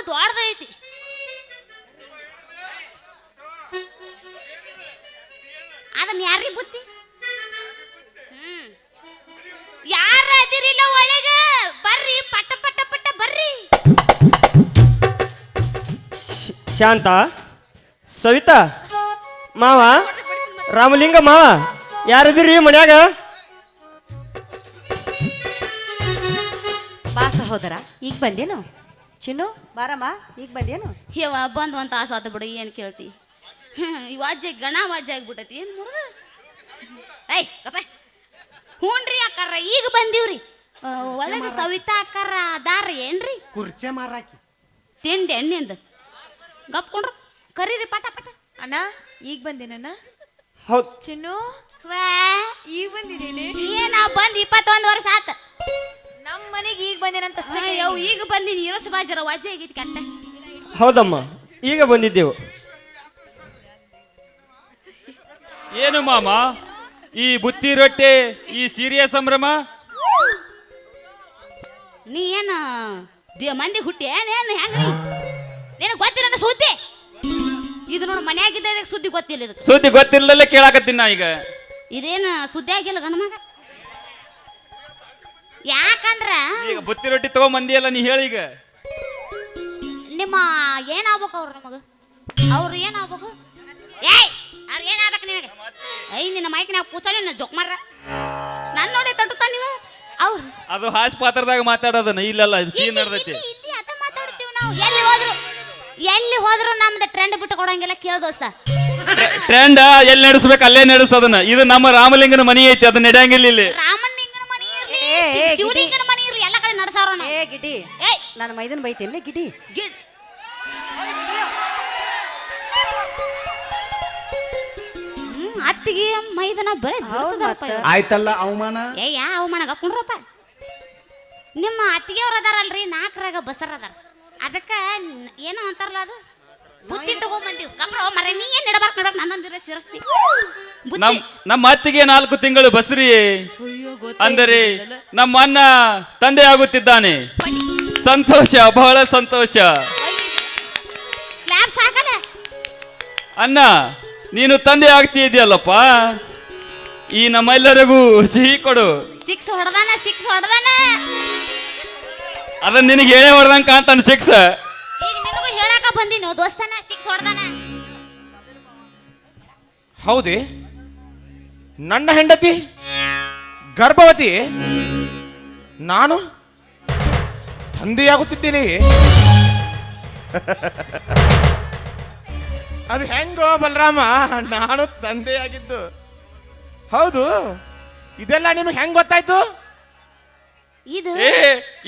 ದೊಡ್ಡದೈತಿ. ಅದನ್ನ ಯಾರಿಗೆ ಬುತ್ತಿ? ಯಾರ ಅದಿರಿಲ್ಲ ಒಳಗ ಬರ್ರಿ, ಪಟ ಪಟ ಪಟ ಬರ್ರಿ. ಶಾಂತ, ಸವಿತಾ, ಮಾವ, ರಾಮಲಿಂಗ ಮಾವ, ಯಾರದಿರಿ ಮನ್ಯಾಗ? ಬಾ ಸಹೋದರ, ಈಗ ಬಂದೇನು? ಚಿನ್ನು ಬಾರಮ್ಮ, ಈಗ ಬಂದೇನು? ಯವ್ವ ಬಂದು ಒಂದು ತಾಸು ಆತ ಬಿಡು, ಏನು ಕೇಳ್ತಿ? ಈ ವಾಜ್ಯ ಗಣ ವಾಜ್ಯ ಆಗ್ಬಿಟ್ಟತಿ. ಏನು ನೋಡುದು? ಏಯ್ ಕಪ್ಪ, ಹ್ಞೂನ್ರಿ ಅಕ್ಕಾರ, ಈಗ ಬಂದೀವ್ರಿ. ಒಳಗೆ ಸವಿತಾ ಅಕ್ಕಾರ ಅದಾರ ಏನ್ರಿ? ಕುರ್ಚೆ ಮಾರಾಕಿ ತಿಂಡಿ ಎಣ್ಣಿಂದ ಗಪ್ಕೊಂಡ್ರು ಕರೀರಿ ಪಟ ಪಟ. ಅಣ್ಣ ಈಗ ಬಂದೇನಣ್ಣ? ಹೌದು ಚಿನ್ನು ವಾ ಈಗ ಬಂದಿದ್ದೀನಿ. ಏನ ಬಂದು 21 ವರ್ಷ ಆತ. ನಮ್ಮ ಮನೆಗೆ ಈಗ ಬಂದೇನಂತ ಅಷ್ಟೇ. ಯವ್ ಈಗ ಬಂದಿನಿ, ಇರಸ ಬಾಜರ ವಾಜ್ಯ ಆಗೈತಿ ಕಟ್ಟ. ಹೌದಮ್ಮ, ಈಗ ಬಂದಿದ್ದೆವು. ಏನು ಮಾಮ, ಈ ಬುತ್ತಿ ರೊಟ್ಟೆ, ಈ ಸೀರೆಯ ಸಂಭ್ರಮ? ನೀ ಏನು ಮಂದಿ ಹುಟ್ಟಿ ಏನೇನು ಹೆಂಗ? ನಿನಗೆ ಗೊತ್ತಿಲ್ಲ ಸುದ್ದಿ ಇದು ನೋಡು, ಮನ್ಯಾಗಿದ್ದ ಸುದ್ದಿ ಗೊತ್ತಿಲ್ಲ. ಇದಕ್ಕೆ ಸುದ್ದಿ ಗೊತ್ತಿರಲಿಲ್ಲ, ಕೇಳಾಕತ್ತೀನಿ ನಾ ಈಗ. ಇದೇನು ಸುದ್ದಿ ಆಗಿಲ್ಲ ಗಂಡ ಮಗ. ಯಾಕಂದ್ರ ಈಗ ಬುತ್ತಿ ರೊಟ್ಟಿ ತಗೊಂಬಂದಿ ಅಲ್ಲ, ನೀ ಹೇಳಿ ಈಗ. ನಿಮ್ಮ ಏನಾಗ್ಬೇಕು ಅವ್ರು? ನಮಗ ಅವ್ರು ಏನಾಗ್ಬೇಕು? ಏಯ್ ಅವ್ರು ಏನಾಗ್ಬೇಕು ನಿನಗೆ? ನಿನ್ನ ಮೈಕಿನಾಗ ಕೂಚಲ್ಲ ಜೋಕ್ ಮಾರ ನಾನು ನೋಡಿ ತಟ್ಟುತ್ತಾ ನೀವು. ಅವ್ರು ಅದು ಹಾಸ್ ಪಾತ್ರದಾಗ ಮಾತಾಡೋದನ್ನ, ಇಲ್ಲಲ್ಲ ಸೀನ್ ನಡ್ದೈತಿ. ಇಲ್ಲಿ ಅದ ಮಾತಾಡ್ತೀವಿ ನಾವು. ಎಲ್ಲಿ ಹೋದ್ರು ನಮ್ದು ಟ್ರೆಂಡ್ ಬಿಟ್ಟು ಕೊಡಂಗಿಲ್ಲ. ಕೇಳ ದೋಸ್ತ, ಟ್ರೆಂಡ್ ಎಲ್ಲಿ ನಡೆಸ್ಬೇಕು ಅಲ್ಲೇ ನಡೆಸೋದನ್ನ. ಇದು ನಮ್ಮ ರಾಮಲಿಂಗನ ಮನಿ ಐತಿ, ಅದನ್ನ ನಡೆಯಂಗಿಲ್ಲ ಇಲ್ಲಿ. ರಾಮಲಿಂಗನ ಮನಿ ಇರ್ಲಿ, ಶಿವಲಿಂಗನ ಮನಿ ಇರ್ಲಿ, ಎಲ್ಲ ಕಡೆ ನಡ್ಸಾರ. ಏ ಗಿಡಿ, ನಾನು ಮೈದನ್ ಬೈತೇನೆ ಗಿಡಿ. ಗಿಡ್ ಅತ್ತಿಗೆ ಮೈದನ ಬರೇ ಆಯ್ತಲ್ಲ ಅವಮಾನ. ಯಾ ಅವಮಾನ ಗಪ್ಕೊಂಡ್ರಪ್ಪ. ನಿಮ್ಮ ಅತ್ತಿಗೆ ಅವ್ರು ಅದಾರಲ್ರಿ, 4ರಾಗ ಬಸರ್ ಅದಾರ. ಅದಕ್ಕ ಏನೋ ಅಂತಾರಲ್ಲ, ಅದು ಬುತ್ತಿ ತಗೊಂಡ್ಬಂದಿವ್. ಗಪ್ರ ಮರ ನೀ ಏನ್ ನಡಬಾರ್ಕ್ ನಡ್ಬಾರ್ಕ್ ನಂದೊಂದಿರ ಸೇರಿಸ್ತಿ. ನಮ್ಮ ಅತ್ತಿಗೆ 4 ತಿಂಗಳು ಬಸ್ರಿ ಅಂದರೆ ನಮ್ಮ ಅಣ್ಣ ತಂದೆ ಆಗುತ್ತಿದ್ದಾನೆ. ಸಂತೋಷ, ಬಹಳ ಸಂತೋಷ. ಸ್ಲ್ಯಾಬ್ ಸಾಕಲ್ಲ ಅಣ್ಣ, ನೀನು ತಂದೆ ಆಗ್ತಿದ್ಯಲ್ಲಪ್ಪ, ಈ ನಮ್ಮೆಲ್ಲರಿಗೂ ಸಿಹಿ ಕೊಡು. 6 ಹೊಡೆದಾನ. ಅದನ್ನ ನಿನಗೆ ಹೇಳೇ ಹೊಡೆದಂಗ ಕಾಣ್ತಾನ 6. ಈಗ ನಿನಗೂ ಹೇಳಾಕ ಬಂದಿನೋ ದೋಸ್ತನ, 6 ಹೊಡೆದಾನ. ಹೌದೇ? ನನ್ನ ಹೆಂಡತಿ ಗರ್ಭವತಿ, ನಾನು ತಂದೆಯಾಗುತ್ತಿದ್ದೇನೆ. ಅದು ಹೆಂಗೋ ಬಲರಾಮ, ನಾನು ತಂದೆಯಾಗಿದ್ದು? ಹೌದು, ಇದೆಲ್ಲ ನಿಮ್ಗೆ ಹೆಂಗ್ ಗೊತ್ತಾಯ್ತು? ಇದು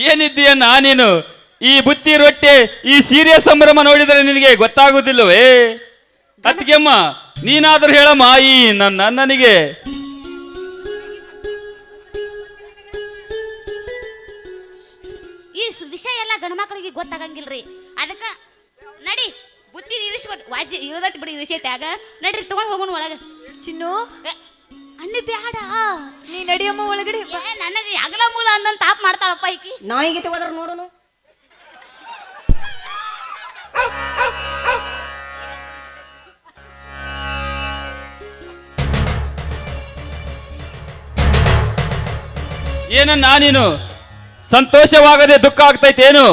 ಏನಿದ್ದೀಯನ್ನ ನೀನು? ಈ ಬುತ್ತಿ ರೊಟ್ಟೆ, ಈ ಸೀರೆಯ ಸಂಭ್ರಮ ನೋಡಿದರೆ ನಿನಗೆ ಗೊತ್ತಾಗುವುದಿಲ್ಲವೇ? ಅತ್ತಿಗೆಮ್ಮ, ನೀನಾದ್ರೂ ಹೇಳಮ್ಮ ಈ ನನಗೆ. ಈ ವಿಷಯ ಎಲ್ಲ ಗಂಡ್ಮಕ್ಳಿಗೆ ಗೊತ್ತಾಗಂಗಿಲ್ರಿ. ಅದಕ್ಕ ನಡಿ ಬುತ್ತಿ ಇಳಿಸ್ಕೊಟ್ಟು ವಾಜ್ಯ ಇರೋದೈತಿ ಬಿಡಿ, ಇಳಿಸೈತೆ. ನಡ್ರಿ ತಗೊಂಡ್ ಹೋಗೋಣ ಒಳಗ. ಚಿನ್ನು ಅಣ್ಣ ಬ್ಯಾಡ, ನೀ ನಡಿಯಮ್ಮ ಒಳಗಡೆ. ನನಗೆ ಅಗಲ ಮೂಲ ಅಂದಂತ ತಾಪ್ ಮಾಡ್ತಾಳಪ್ಪ ಈಕಿ. ನಾಯಿಗೆ ಹೋದ್ರ ನೋಡೋಣ. ಏನನ್ನ ನೀನು? ಸಂತೋಷವಾಗದೆ ದುಃಖ ಆಗ್ತೈತೇನು?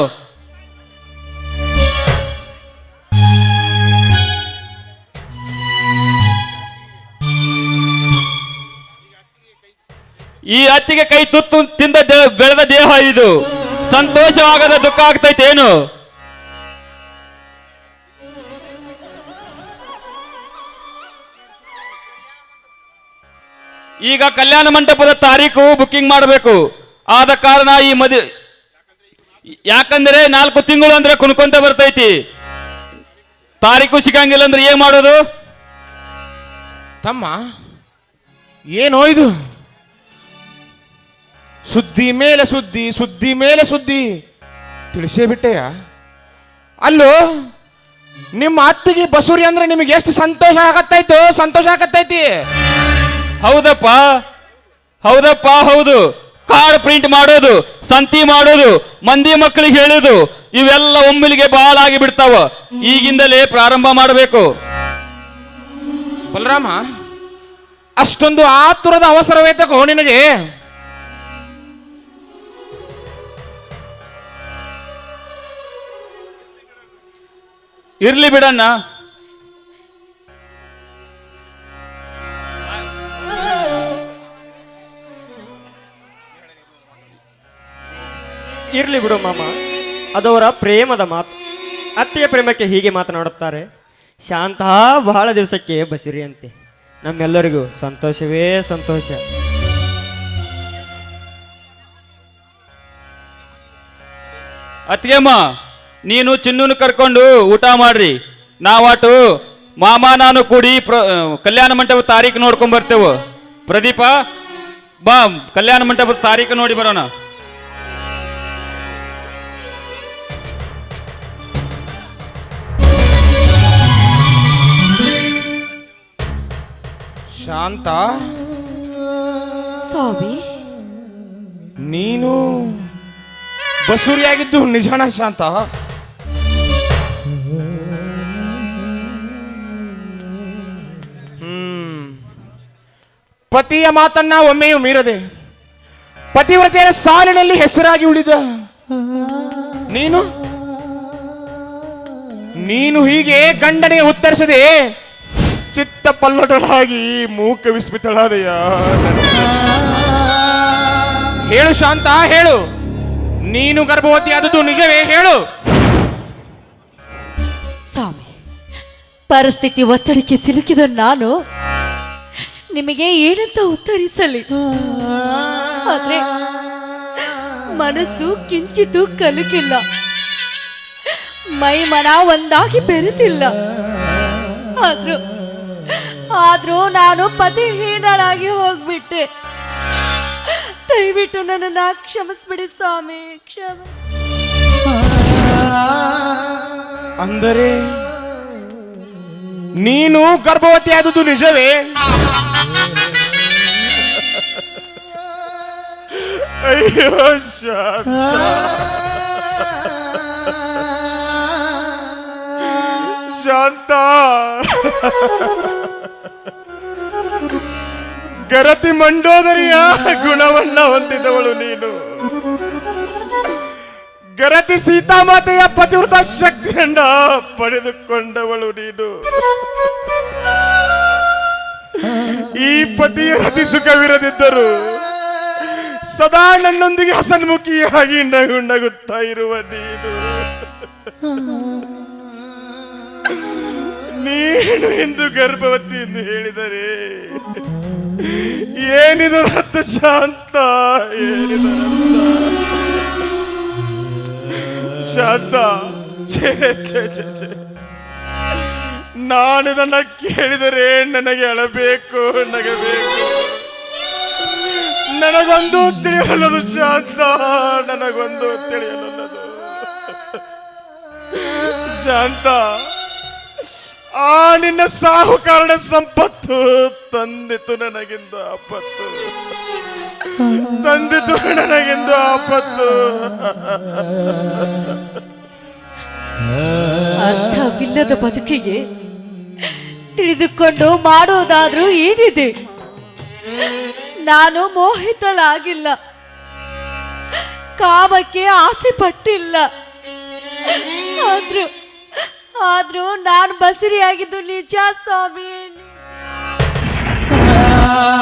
ಈ ಅತ್ತಿಗೆ ಕೈ ತುತ್ತು ತಿಂದ ಬೆಳೆದ ದೇಹ ಇದು. ಸಂತೋಷವಾಗದ ದುಃಖ ಆಗ್ತೈತೇನು? ಈಗ ಕಲ್ಯಾಣ ಮಂಟಪದ ತಾರೀಕು ಬುಕ್ಕಿಂಗ್ ಮಾಡಬೇಕು. ಆದ ಕಾರಣ ಈ ಯಾಕಂದ್ರೆ 4 ತಿಂಗಳು ಅಂದ್ರೆ ಕುಣ್ಕೊಂತ ಬರ್ತೈತಿ. ತಾರೀಕು ಸಿಗಂಗಿಲ್ಲ ಅಂದ್ರೆ ಏನ್ ಮಾಡೋದು? ತಮ್ಮ, ಏನೋ ಇದು? ಸುದ್ದಿ ಮೇಲೆ ಸುದ್ದಿ, ಸುದ್ದಿ ಮೇಲೆ ಸುದ್ದಿ ತಿಳಿಸೇ ಬಿಟ್ಟೆಯ? ಅಲ್ಲೋ, ನಿಮ್ಮ ಅತ್ತಿಗೆ ಬಸೂರಿ ಅಂದ್ರೆ ನಿಮಗೆ ಎಷ್ಟು ಸಂತೋಷ ಆಗತ್ತಾಯ್ತು? ಸಂತೋಷ ಆಗತ್ತೈತಿ? ಹೌದಪ್ಪ, ಹೌದು. ಕಾರ್ಡ್ ಪ್ರಿಂಟ್ ಮಾಡೋದು, ಸಂತಿ ಮಾಡೋದು, ಮಂದಿ ಮಕ್ಕಳಿಗೆ ಹೇಳೋದು ಇವೆಲ್ಲ ಒಮ್ಮಿಲಿಗೆ ಬಹಳ ಆಗಿ ಬಿಡ್ತಾವ. ಈಗಿಂದಲೇ ಪ್ರಾರಂಭ ಮಾಡಬೇಕು. ಬಲರಾಮ, ಅಷ್ಟೊಂದು ಆತುರದ ಅವಸರವೇ ತಗೋ ನಿನಗೆ? ಇರ್ಲಿ ಬಿಡಣ್ಣ. ಇರ್ಲಿ ಬಿಡು ಮಾಮ, ಅದವರ ಪ್ರೇಮದ ಮಾತು. ಅತ್ತೆಯ ಪ್ರೇಮಕ್ಕೆ ಹೀಗೆ ಮಾತನಾಡುತ್ತಾರೆ. ಶಾಂತ ಬಹಳ ದಿವಸಕ್ಕೆ ಬಸಿರಿ ಅಂತೆ. ನಮ್ಮೆಲ್ಲರಿಗೂ ಸಂತೋಷವೇ ಸಂತೋಷ. ಅತ್ತಿಗೆಮ್ಮ, ನೀನು ಚಿನ್ನೂನು ಕರ್ಕೊಂಡು ಊಟ ಮಾಡ್ರಿ. ನಾವಾಟು ಮಾಮ ನಾನು ಕೂಡಿ ಕಲ್ಯಾಣ ಮಂಟಪದ ತಾರೀಕು ನೋಡ್ಕೊಂಡ್ ಬರ್ತೇವೆ. ಪ್ರದೀಪ, ಬಾ ಕಲ್ಯಾಣ ಮಂಟಪದ ತಾರೀಕು ನೋಡಿ ಬರೋಣ. ಶಾಂತ, ಸ್ವಾಮಿ, ನೀನು ಬಸೂರಿಯಾಗಿದ್ದು ನಿಜಾನ ಶಾಂತ? ಪತಿಯ ಮಾತನ್ನ ಒಮ್ಮೆಯೂ ಮೀರದೆ ಪತಿವ್ರತೆಯ ಸಾಲಿನಲ್ಲಿ ಹೆಸರಾಗಿ ಉಳಿದ ನೀನು ನೀನು ಹೀಗೆ ಗಂಡನಿಗೆ ಉತ್ತರಿಸದೆ ಚಿತ್ತ ಪಲ್ಲಟಳಾಗಿ ಮೂಕ ವಿಸ್ಮಿತಳಾದೆಯ. ಹೇಳು ಶಾಂತ, ಹೇಳು. ನೀನು ಗರ್ಭವತಿಯಾದದ್ದು ನಿಜವೇ? ಹೇಳು. ಸ್ವಾಮಿ, ಪರಿಸ್ಥಿತಿ ಒತ್ತಡಕ್ಕೆ ಸಿಲುಕಿದ ನಾನು ನಿಮಗೆ ಏನಂತ ಉತ್ತರಿಸಲಿ? ಆದ್ರೆ ಮನಸ್ಸು ಕಿಂಚಿತ್ತು ಕಲುಕಿಲ್ಲ, ಮೈ ಮನ ಒಂದಾಗಿ ಬೆರೆತಿಲ್ಲ. ಆದ್ರೂ ನಾನು ಪತಿಹೀನಳಾಗಿ ಹೋಗ್ಬಿಟ್ಟೆ. ದಯವಿಟ್ಟು ನನ್ನನ್ನ ಕ್ಷಮಿಸ್ಬಿಡಿ ಸ್ವಾಮಿ, ಕ್ಷಮ. ಅಂದರೆ ನೀನು ಗರ್ಭವತಿಯಾದುದು ನಿಜವೇ? ಅಯ್ಯೋ ಶಾಂತ, ಶಾಂತ, ಗರತಿ ಮಂಡೋದರಿಯ ಗುಣವನ್ನ ಹೊಂದಿದವಳು ನೀನು. ಗರತಿ ಸೀತಾಮಾತೆಯ ಪತಿವ್ರತ ಶಕ್ತಿಯನ್ನ ಪಡೆದುಕೊಂಡವಳು ನೀನು. ಈ ಪತಿಯ ರತಿ ಸುಖವಿರದಿದ್ದರು ಸದಾ ನನ್ನೊಂದಿಗೆ ಹಸನ್ಮುಖಿಯಾಗಿ ನಗು ನಗುತ್ತಾ ಇರುವ ನೀನು ಇಂದು ಗರ್ಭವತಿ ಎಂದು ಹೇಳಿದರೆ ಏನಿದರ ಅರ್ಥ ಶಾಂತ? ಏನಿದರ ಶಾಂತ? ಛೇ ಛೇ ಛೇ ಛೇ, ನಾನಿದನ್ನ ಕೇಳಿದರೆ ನನಗೆ ಅಳಬೇಕು, ನಗಬೇಕು. ನನಗೊಂದು ತಿಳಿಯಲದು ಶಾಂತ, ನನಗೊಂದು ತಿಳಿಯಲದು ಶಾಂತ. ಆ ನಿನ್ನ ಸಾಹುಕಾರಣ ಸಂಪತ್ತು ತಂದಿತು ನನಗಿಂದ ಆಪತ್ತು, ತಂದಿತು ನನಗಿಂದ ಆಪತ್ತು. ಅರ್ಥವಿಲ್ಲದ ಬದುಕಿಗೆ ತಿಳಿದುಕೊಂಡು ಮಾಡುವುದಾದ್ರೂ ಏನಿದೆ? ನಾನು ಮೋಹಿತಳಾಗಿಲ್ಲ, ಕಾಮಕ್ಕೆ ಆಸೆ ಪಟ್ಟಿಲ್ಲ. ಆದ್ರೂ ನಾನು ಬಸರಿಯಾಗಿದ್ದು ನಿಜ ಸ್ವಾಮಿ.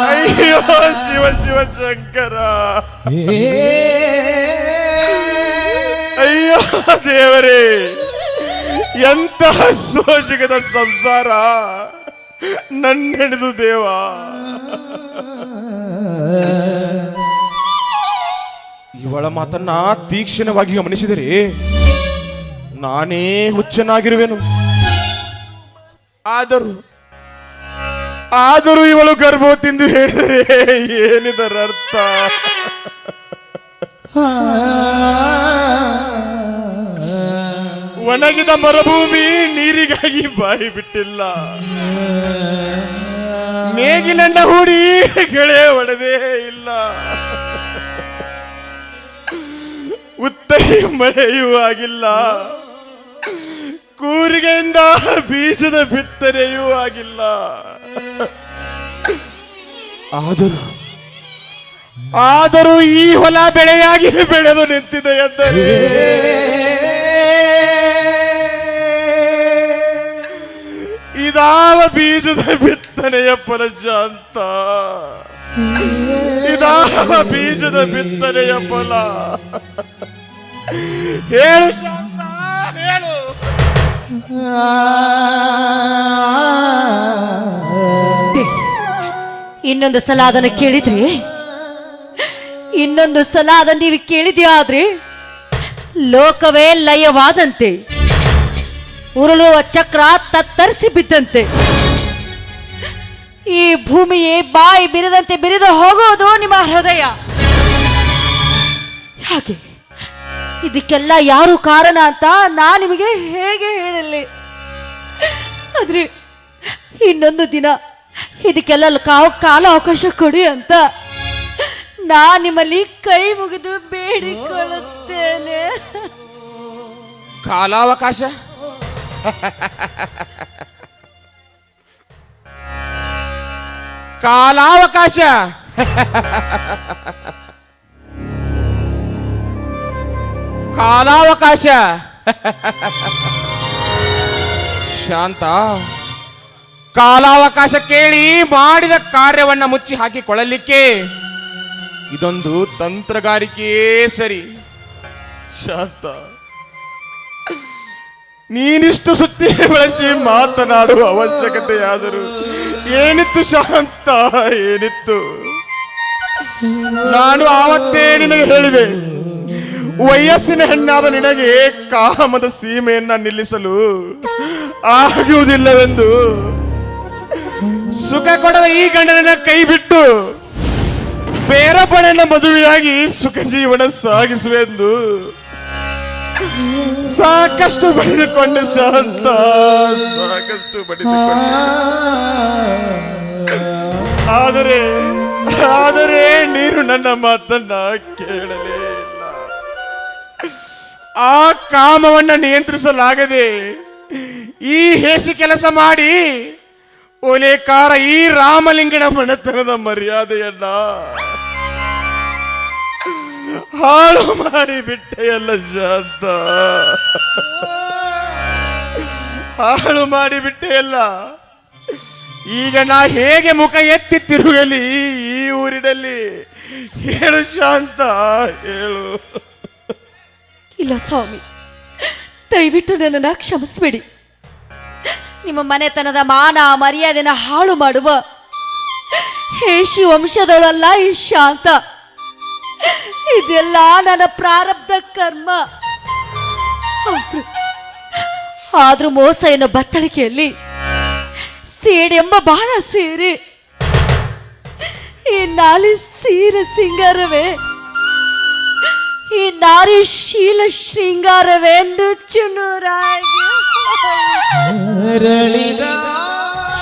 ಅಯ್ಯೋ ಶಿವ ಶಿವ ಶಂಕರ, ಅಯ್ಯೋ ದೇವರೇ, ಎಂತಹ ಸೋಜಿಗದ ಸಂಸಾರ ನನ್ನೆಳೆದು ದೇವ. ಇವಳ ಮಾತನ್ನ ತೀಕ್ಷ್ಣವಾಗಿ ಗಮನಿಸಿದರೆ ನಾನೇ ಹುಚ್ಚನಾಗಿರುವೆನು. ಆದರೂ ಇವಳು ಗರ್ಭವತಿಂದು ಹೇಳಿದರೆ ಏನಿದರ ಅರ್ಥ? ಒಣಗಿದ ಮರುಭೂಮಿ ನೀರಿಗಾಗಿ ಬಾಯಿ ಬಿಟ್ಟಿಲ್ಲ, ನೇಗಿಲಂಡ ಹೂಡಿ ಗೆಳೆ ಒಡೆದೇ ಇಲ್ಲ. ಮಳೆಯೂ ಆಗಿಲ್ಲ, ಕೂರಿಗೆಯಿಂದ ಬೀಜದ ಬಿತ್ತನೆಯೂ ಆಗಿಲ್ಲ. ಆದರೂ ಈ ಹೊಲ ಬೆಳೆಯಾಗಿ ಬೆಳೆದು ನಿಂತಿದೆ ಎಂದರೆ ಇದಾವ ಬೀಜದ ಬಿತ್ತನೆಯ ಫಲ ಶಾಂತ, ಇದಾವ ಬೀಜದ ಬಿತ್ತನೆಯ ಫಲ. ಹೇಳು ಶಾಂತ, ಹೇಳು. ಇನ್ನೊಂದು ಸಲ ಅದನ್ನು ಕೇಳಿದ್ರೆ, ಇನ್ನೊಂದು ಸಲ ಅದನ್ನು ನೀವು ಕೇಳಿದ್ಯಾ ಆದ್ರೆ ಲೋಕವೇ ಲಯವಾದಂತೆ, ಉರುಳುವ ಚಕ್ರ ತತ್ತರಿಸಿ ಬಿದ್ದಂತೆ, ಈ ಭೂಮಿಯೇ ಬಾಯಿ ಬಿರಿದಂತೆ ಬಿರಿದು ಹೋಗೋದು ನಿಮ್ಮ ಹೃದಯ. ಹಾಗೆ ಇದಕ್ಕೆಲ್ಲ ಯಾರು ಕಾರಣ ಅಂತ ನಾನು ನಿಮಗೆ ಹೇಗೆ ಹೇಳಲಿ? ಆದ್ರೆ ಇನ್ನೊಂದು ದಿನ ಇದಕ್ಕೆಲ್ಲ ಕಾಲ ಅವಕಾಶ ಕೊಡಿ ಅಂತ ನಾನು ನಿಮ್ಮಲ್ಲಿ ಕೈ ಮುಗಿದು ಬೇಡಿಕೊಳ್ಳುತ್ತೇನೆ. ಕಾಲಾವಕಾಶ? ಕಾಲಾವಕಾಶ ಕಾಲಾವಕಾಶ ಶಾಂತ, ಕಾಲಾವಕಾಶ ಕೇಳಿ ಮಾಡಿದ ಕಾರ್ಯವನ್ನ ಮುಚ್ಚಿ ಹಾಕಿಕೊಳ್ಳಲಿಕ್ಕೆ ಇದೊಂದು ತಂತ್ರಗಾರಿಕೆಯೇ ಸರಿ. ಶಾಂತ, ನೀನಿಷ್ಟು ಸುತ್ತಿ ಬಳಸಿ ಮಾತನಾಡುವ ಅವಶ್ಯಕತೆಯಾದರೂ ಏನಿತ್ತು ಶಾಂತ, ಏನಿತ್ತು? ನಾನು ಆವತ್ತೇ ನಿನಗೆ ಹೇಳಿದೆ, ವಯಸ್ಸಿನ ಹೆಣ್ಣಾದ ನಿನಗೆ ಕಾಮದ ಸೀಮೆಯನ್ನ ನಿಲ್ಲಿಸಲು ಆಗುವುದಿಲ್ಲವೆಂದು. ಸುಖ ಕೊಡದ ಈ ಗಂಡನ ಕೈ ಬಿಟ್ಟು ಬೇರೊಬ್ಬನನ್ನ ಮದುವೆಯಾಗಿ ಸುಖ ಜೀವನ ಸಾಗಿಸುವೆಂದು ಸಾಕಷ್ಟು ಬಡಿದುಕೊಂಡೆ ಶಾಂತ, ಸಾಕಷ್ಟು ಬಡಿದುಕೊಂಡೆ. ಆದರೆ ನೀನು ನನ್ನ ಮಾತನ್ನ ಕೇಳಲೇ ಇಲ್ಲ. ಆ ಕಾಮವನ್ನ ನಿಯಂತ್ರಿಸಲಾಗದೆ ಈ ಹೇಸಿ ಕೆಲಸ ಮಾಡಿ ಓಲೇಕಾರ ಈ ರಾಮಲಿಂಗನ ಮನೆತನದ ಮರ್ಯಾದೆಯನ್ನ ಹಾಳು ಮಾಡಿ ಬಿಟ್ಟೆಯಲ್ಲ ಶಾಂತ, ಹಾಳು ಮಾಡಿ ಬಿಟ್ಟೆಯಲ್ಲ. ಈಗ ನಾ ಹೇಗೆ ಮುಖ ಎತ್ತಿ ತಿರುಗಲಿ ಈ ಊರಿನಲ್ಲಿ? ಹೇಳು ಶಾಂತ, ಹೇಳು. ಇಲ್ಲ ಸ್ವಾಮಿ, ದಯವಿಟ್ಟು ನನ್ನನ್ನು ಕ್ಷಮಿಸಬೇಡಿ. ನಿಮ್ಮ ಮನೆತನದ ಮಾನ ಮರ್ಯಾದೆನ ಹಾಳು ಮಾಡುವ ಹೇಶಿ ವಂಶದವಳಲ್ಲ ಈ ಶಾಂತ. ಇದೆಲ್ಲ ನನ್ನ ಪ್ರಾರಬ್ಧ ಕರ್ಮ. ಆದ್ರೂ ಮೋಸ ಎನ್ನೋ ಬತ್ತಳಿಕೆಯಲ್ಲಿ ಸೇಡೆಂಬ ಬಾಣ ಸೇರಿ ಈ ನಾಲಿ ಸೀರ ಸಿಂಗಾರವೇ, ಈ ನಾರಿ ಶೀಲ ಶೃಂಗಾರವೇ ನುಚ್ಚುನೂರಾಗಿ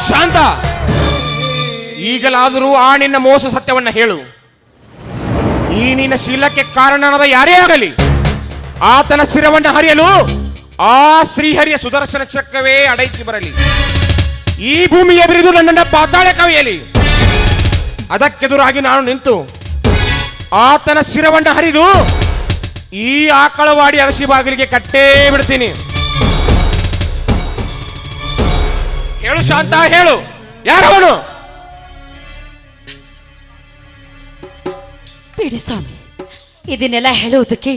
ಶಾಂತ, ಈಗಲಾದರೂ ಆ ನಿನ್ನ ಮೋಸ ಸತ್ಯವನ್ನ ಹೇಳು. ಈ ನಿನ್ನ ಶೀಲಕ್ಕೆ ಕಾರಣನಾದ ಯಾರೇ ಆಗಲಿ ಆತನ ಶಿರವನ್ನ ಹರಿಯಲು ಆ ಶ್ರೀಹರಿಯ ಸುದರ್ಶನ ಚಕ್ರವೇ ಅಡೈಸಿ ಬರಲಿ. ಈ ಭೂಮಿಯ ಬಿರಿದು ನನ್ನನ್ನ ಪಾತಾಳ ಕವಿಯಲಿ. ಅದಕ್ಕೆದುರಾಗಿ ನಾನು ನಿಂತು ಆತನ ಶಿರವನ್ನ ಹರಿದು ಈ ಆಕಳವಾಡಿ ಅಗಸಿ ಬಾಗಿಲಿಗೆ ಕಟ್ಟೇ ಬಿಡ್ತೀನಿ. ಹೇಳು ಶಾಂತ, ಹೇಳು, ಯಾರವನು? ಬಿಡಿ ಸ್ವಾಮಿ, ಇದನ್ನೆಲ್ಲ ಹೇಳುವುದಕ್ಕೆ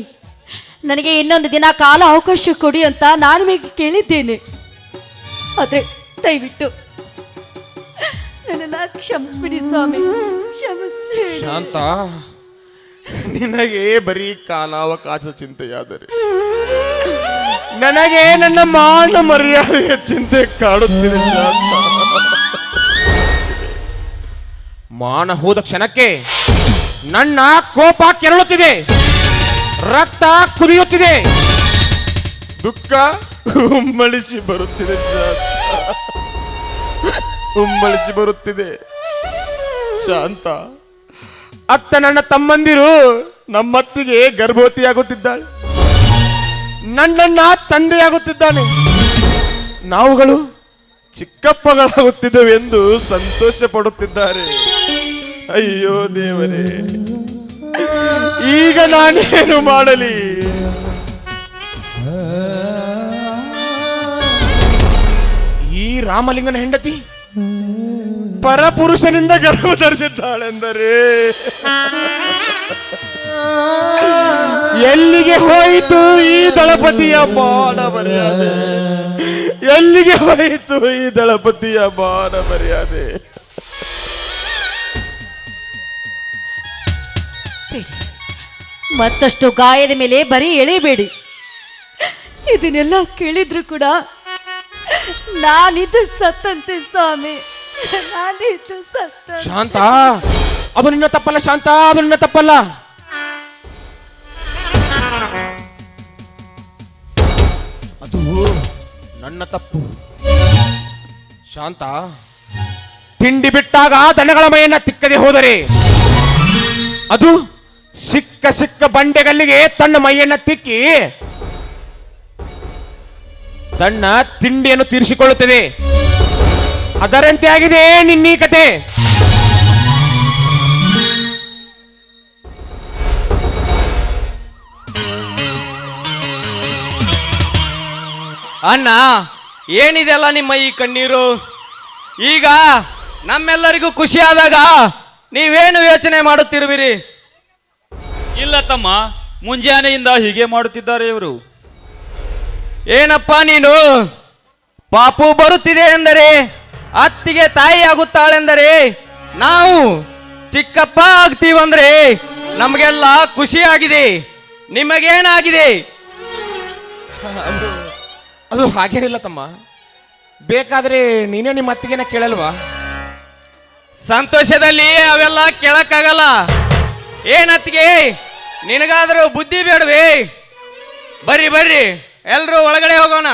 ನನಗೆ ಇನ್ನೊಂದು ದಿನ ಕಾಲ ಅವಕಾಶ ಕೊಡಿ ಅಂತ ನಾನು ನಿಮಗೆ ಕೇಳಿದ್ದೇನೆ. ಅದೇ ದಯವಿಟ್ಟು ನನ್ನೆಲ್ಲ ಕ್ಷಮಿಸ್ಬಿಡಿ ಸ್ವಾಮಿ, ಕ್ಷಮಿಸ್ಬಿಡಿ. ಶಾಂತ, ನಿನಗೆ ಬರೀ ಕಾಲಾವಕಾಶ ಚಿಂತೆಯಾದರೆ ನನಗೆ ನನ್ನ ಮಾನ ಮರ್ಯಾದೆಯ ಚಿಂತೆ ಕಾಡುತ್ತಿದೆ ಶಾಂತ. ಮಾನ ಹೋದ ಕ್ಷಣಕ್ಕೆ ನನ್ನ ಕೋಪ ಕೆರಳುತ್ತಿದೆ, ರಕ್ತ ಕುದಿಯುತ್ತಿದೆ, ದುಃಖ ಉಮ್ಮಳಿಸಿ ಬರುತ್ತಿದೆ ಶಾಂತ, ಉಮ್ಮಳಿಸಿ ಬರುತ್ತಿದೆ ಶಾಂತ. ಅತ್ತ ನನ್ನ ತಮ್ಮಂದಿರು ನಮ್ಮತ್ತಿಗೆ ಗರ್ಭವತಿಯಾಗುತ್ತಿದ್ದಾಳೆ. ನನ್ನನ್ನ ತಂದೆಯಾಗುತ್ತಿದ್ದಾನೆ, ನಾವುಗಳು ಚಿಕ್ಕಪ್ಪಗಳಾಗುತ್ತಿದ್ದವೆಂದು ಸಂತೋಷ ಪಡುತ್ತಿದ್ದಾರೆ. ಅಯ್ಯೋ ದೇವರೇ, ಈಗ ನಾನೇನು ಮಾಡಲಿ? ಈ ರಾಮಲಿಂಗನ ಹೆಂಡತಿ ಪರಪುರುಷನಿಂದ ಗರ್ಭ ಧರಿಸಿದ್ದಾಳೆಂದರೆ ಎಲ್ಲಿಗೆ ಹೋಯಿತು ಈ ದಳಪತಿಯ ಬಾಣ ಮರ್ಯಾದೆ? ಎಲ್ಲಿಗೆ ಹೋಯಿತು ಈ ದಳಪತಿಯ ಬಾಣ ಮರ್ಯಾದೆ? ಮತ್ತಷ್ಟು ಗಾಯದ ಮೇಲೆ ಬರೀ ಎಳೆಯಬೇಡಿ. ಇದನ್ನೆಲ್ಲ ಕೇಳಿದ್ರು ಕೂಡ ನಾನಿದ್ದು ಸತ್ತಂತೆ ಸ್ವಾಮಿ, ನಾನಿದ್ದು ಸತ್ತ. ಶಾಂತ, ಅದು ನಿನ್ನ ತಪ್ಪಲ್ಲ ಶಾಂತ, ಅದು ನಿನ್ನ ತಪ್ಪಲ್ಲ. ಅದು ನನ್ನ ತಪ್ಪು. ಶಾಂತ, ತಿಂಡಿ ಬಿಟ್ಟಾಗ ದನಗಳ ಮೈಯನ್ನ ತಿಕ್ಕದೆ ಹೋದರೆ ಅದು ಸಿಕ್ಕ ಸಿಕ್ಕ ಬಂಡೆಗಲ್ಲಿಗೆ ತನ್ನ ಮೈಯನ್ನ ತಿಕ್ಕಿ ತನ್ನ ತಿಂಡಿಯನ್ನು ತೀರಿಸಿಕೊಳ್ಳುತ್ತದೆ. ಅದರಂತೆ ಆಗಿದೆ ನಿನ್ನೀ ಕತೆ. ಅಣ್ಣ, ಏನಿದೆಲ್ಲ ನಿಮ್ಮ ಈ ಕಣ್ಣೀರು? ಈಗ ನಮ್ಮೆಲ್ಲರಿಗೂ ಖುಷಿ ಆದಾಗ ನೀವೇನು ಯೋಚನೆ ಮಾಡುತ್ತಿರುವಿರಿ? ಇಲ್ಲ ತಮ್ಮ, ಮುಂಜಾನೆಯಿಂದ ಹೀಗೆ ಮಾಡುತ್ತಿದ್ದಾರೆ ಇವರು. ಏನಪ್ಪ ನೀನು? ಪಾಪು ಬರುತ್ತಿದೆ ಎಂದರೆ, ಅತ್ತಿಗೆ ತಾಯಿ ಆಗುತ್ತಾಳೆಂದರೆ, ನಾವು ಚಿಕ್ಕಪ್ಪ ಆಗ್ತೀವಂದ್ರೆ ನಮಗೆಲ್ಲ ಖುಷಿಯಾಗಿದೆ. ನಿಮಗೇನಾಗಿದೆ? ಅದು ಹಾಗೇನಿಲ್ಲ ತಮ್ಮ. ಬೇಕಾದ್ರೆ ನೀನೇ ನಿಮ್ಮ ಅತ್ತಿಗೆನ ಕೇಳಲ್ವಾ? ಸಂತೋಷದಲ್ಲಿ ಅವೆಲ್ಲ ಕೇಳಕ್ಕಾಗಲ್ಲ. ಏನತ್ತಿಗೆ, ನಿನಗಾದರೂ ಬುದ್ಧಿ ಬೇಡವೇ? ಬರ್ರಿ ಬರ್ರಿ, ಎಲ್ರೂ ಒಳಗಡೆ ಹೋಗೋಣ.